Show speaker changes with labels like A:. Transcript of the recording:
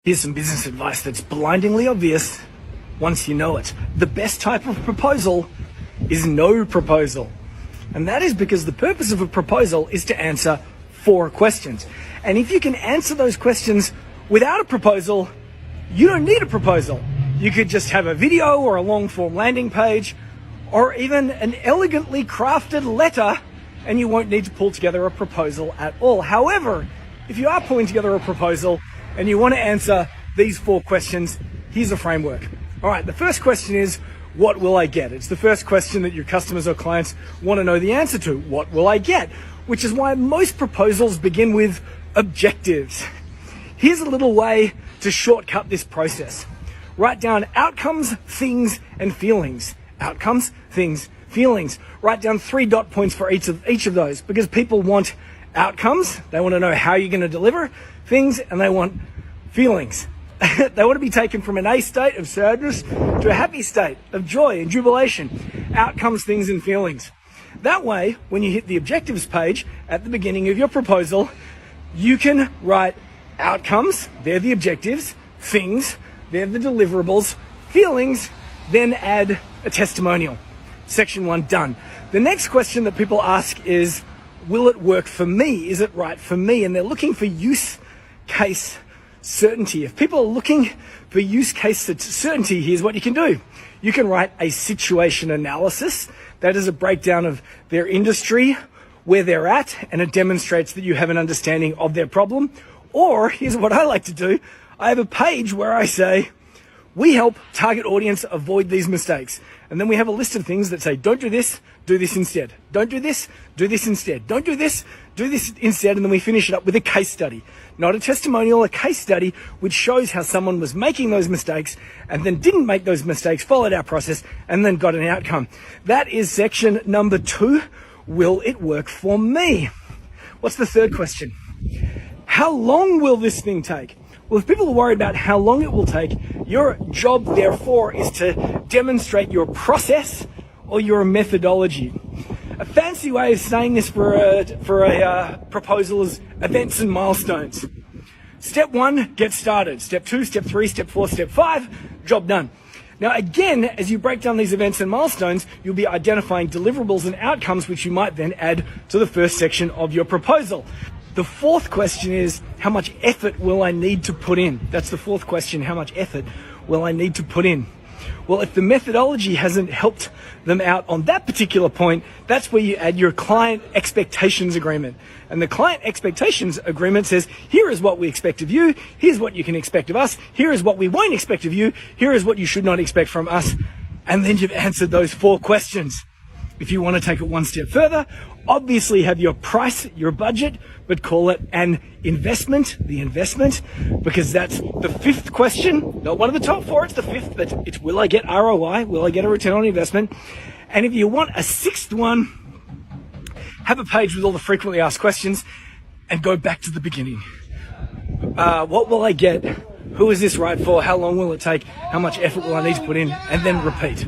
A: Here's some business advice that's blindingly obvious once you know it. The best type of proposal is no proposal. And that is because the purpose of a proposal is to answer 4 questions. And if you can answer those questions without a proposal, you don't need a proposal. You could just have a video or a long form landing page or even an elegantly crafted letter, and you won't need to pull together a proposal at all. However, if you are pulling together a proposal and you want to answer these 4 questions, here's a framework. All right, the first question is, what will I get? It's the first question that your customers or clients want to know the answer to. What will I get? Which is why most proposals begin with objectives. Here's a little way to shortcut this process. Write down outcomes, things, and feelings. Outcomes, things, feelings. Write down 3 dot points for each of those, because people want outcomes, they want to know how you're going to deliver things, and they want feelings. They want to be taken from an A state of sadness to a happy state of joy and jubilation. Outcomes, things, and feelings. That way, when you hit the objectives page at the beginning of your proposal, you can write outcomes, they're the objectives, things, they're the deliverables, feelings, then add a testimonial. Section 1 done. The next question that people ask is, will it work for me? Is it right for me? And they're looking for use case certainty. If people are looking for use case certainty, here's what you can do. You can write a situation analysis. That is a breakdown of their industry, where they're at, and it demonstrates that you have an understanding of their problem. Or here's what I like to do. I have a page where I say, we help target audience avoid these mistakes. And then we have a list of things that say, don't do this instead. Don't do this instead. Don't do this instead. And then we finish it up with a case study. Not a testimonial, a case study, which shows how someone was making those mistakes and then didn't make those mistakes, followed our process, and then got an outcome. That is section number 2. Will it work for me? What's the third question? How long will this thing take? Well, if people are worried about how long it will take, your job, therefore, is to demonstrate your process or your methodology. A fancy way of saying this for a proposal is events and milestones. Step 1, get started. Step 2, step 3, step 4, step 5, job done. Now, again, as you break down these events and milestones, you'll be identifying deliverables and outcomes, which you might then add to the first section of your proposal. The fourth question is, how much effort will I need to put in? That's the fourth question, how much effort will I need to put in? Well, if the methodology hasn't helped them out on that particular point, that's where you add your client expectations agreement. And the client expectations agreement says, here is what we expect of you, here's what you can expect of us, here is what we won't expect of you, here is what you should not expect from us. And then you've answered those 4 questions. If you want to take it one step further, obviously have your price, your budget, but call it an investment, the investment, because that's the 5th question. Not one of the top 4, it's the 5th, but it's, will I get ROI? Will I get a return on investment? And if you want a 6th one, have a page with all the frequently asked questions and go back to the beginning. What will I get? Who is this right for? How long will it take? How much effort will I need to put in? And then repeat.